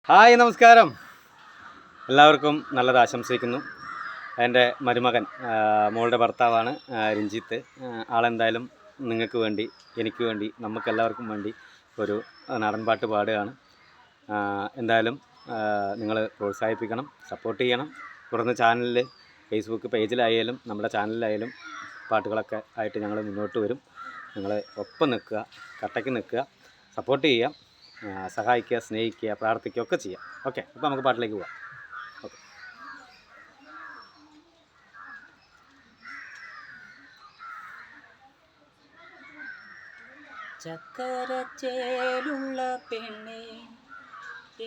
Hi നമസ്കാരം, എല്ലാവർക്കും നല്ലത് ആശംസിക്കുന്നു. എൻ്റെ മരുമകൻ മോളുടെ ഭർത്താവാണ് രഞ്ജിത്ത്. ആളെന്തായാലും നിങ്ങൾക്ക് വേണ്ടി, എനിക്ക് വേണ്ടി, നമുക്കെല്ലാവർക്കും വേണ്ടി ഒരു നാടൻ പാട്ട് പാടുകയാണ്. എന്തായാലും നിങ്ങൾ പ്രോത്സാഹിപ്പിക്കണം, സപ്പോർട്ട് ചെയ്യണം. തുടർന്ന് ചാനലിൽ, ഫേസ്ബുക്ക് പേജിലായാലും നമ്മുടെ ചാനലിലായാലും പാട്ടുകളൊക്കെ ആയിട്ട് ഞങ്ങൾ മുന്നോട്ട് വരും. നിങ്ങൾ ഒപ്പം നിൽക്കുക, കട്ടയ്ക്ക് നിൽക്കുക, സപ്പോർട്ട് ചെയ്യുക, സഹായിക്കുക, സ്നേഹിക്കുക, പ്രാർത്ഥിക്കുക ഒക്കെ ചെയ്യാം. ഓക്കെ, അപ്പോൾ നമുക്ക് പാട്ടിലേക്ക് പോവാം. ഓക്കെ. ചക്കരച്ചേലുള്ള പെണ്ണെ,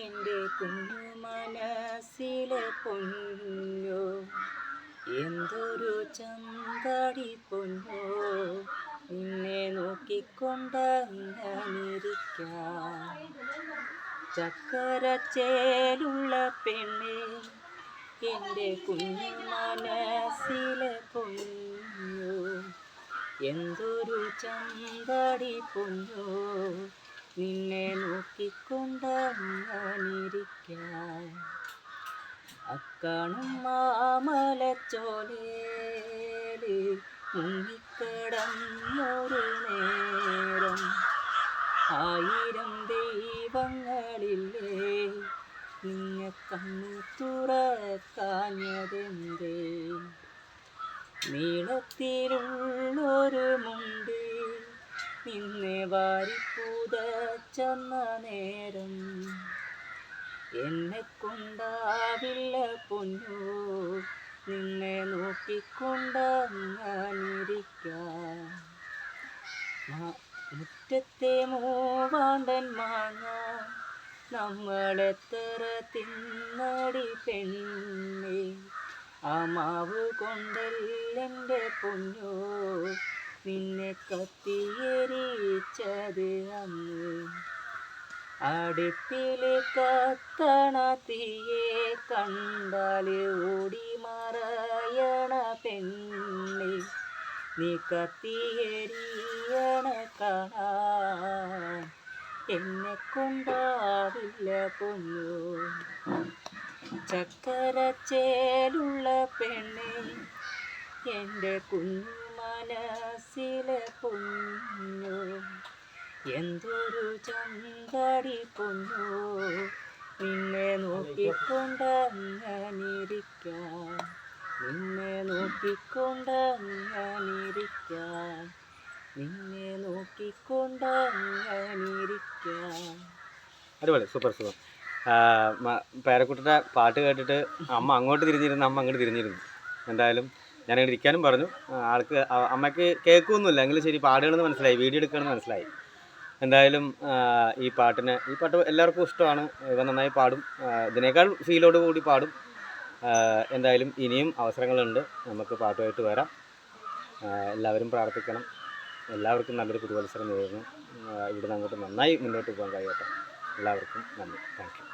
എൻ്റെ കുഞ്ഞു മനസ്സിലെ പൊന്നോ, എന്തൊരു ചന്തടി പൊന്നോ, നിന്നെ നോക്കിക്കൊണ്ടങ്ങിരിക്കാം. ചക്കരച്ചേലുള്ള പെണ്ണെ, എൻ്റെ കുഞ്ഞു മനസ്സിലെ പൊന്നോ, എന്തൊരു ചന്തടി പൊന്നോ, നിന്നെ നോക്കിക്കൊണ്ടങ്ങിരിക്കാം. അക്കാണും മാമലച്ചോലേല് മുങ്ങിക്കടന്നൊരു നേരം, ആയിരം ദൈവങ്ങളില്ലേ, നിന്നെ കണ്ണു തുറക്കാഞ്ഞതെന്തേ? നീളത്തിലുള്ളൊരു മുണ്ട് നിന്നെ വാരിപ്പുതച്ചെന്ന നേരം, എന്നെ കൊണ്ടാവില്ല പൊന്നോ, നിന്നെ നോക്കിക്കൊണ്ടങ്ങിരിക്കാം. മുറ്റത്തെ മൂവാണ്ടൻ മാങ്ങ നമ്മളെത്ര തിന്നടി പെണ്ണേ, ആ മാവ് കൊണ്ടല്ലെൻ്റെ പൊന്നോ, നിന്നെ കത്തിയെരിച്ചത് അന്ന്. അടുപ്പിൽ കത്തണ തീയെ കണ്ടാൽ ഓടി മറയണ പെണ്ണെ, നീ കത്തിയെരിയണ കാണാൻ എന്നെ കൊണ്ടാവില്ല പൊന്നോ. ചക്കരച്ചേലുള്ള പെണ്ണെ, എൻ്റെ കുഞ്ഞു മനസ്സിലെ പൊന്നോ, എന്തൊരു ചന്തടി പൊന്നോ, നിന്നെ നോക്കിക്കൊണ്ടങ്ങിരിക്കാം, നിന്നെ നോക്കിക്കൊണ്ടങ്ങിരിക്കാം, നിന്നെ നോക്കിക്കൊണ്ടങ്ങിരിക്കാം. അടിപൊളി, സൂപ്പർ സൂപ്പർ. പേരക്കുട്ടിയുടെ പാട്ട് കേട്ടിട്ട് അമ്മ അങ്ങോട്ട് തിരിഞ്ഞിരുന്നു, അമ്മ അങ്ങോട്ട് തിരിഞ്ഞിരുന്നു. എന്തായാലും ഞാനിവിടെ ഇരിക്കാനും പറഞ്ഞു. ആൾക്ക് അമ്മയ്ക്ക് കേൾക്കുമൊന്നുമില്ല, എങ്കിലും ശരി പാടുകയാണെന്ന് മനസ്സിലായി, വീഡിയോ എടുക്കുകയാണെന്ന് മനസ്സിലായി. എന്തായാലും ഈ പാട്ട് എല്ലാവർക്കും ഇഷ്ടമാണ്. ഇവ നന്നായി പാടും, ഇതിനേക്കാൾ ഫീലോട് കൂടി പാടും. എന്തായാലും ഇനിയും അവസരങ്ങളുണ്ട്, നമുക്ക് പാട്ടുമായിട്ട് വരാം. എല്ലാവരും പ്രാർത്ഥിക്കണം. എല്ലാവർക്കും നല്ലൊരു പുതുവത്സരം നേരുന്നു. ഇവിടുന്ന് അങ്ങോട്ട് നന്നായി മുന്നോട്ട് പോകാൻ കഴിയട്ടെ. എല്ലാവർക്കും നന്ദി. Thank you.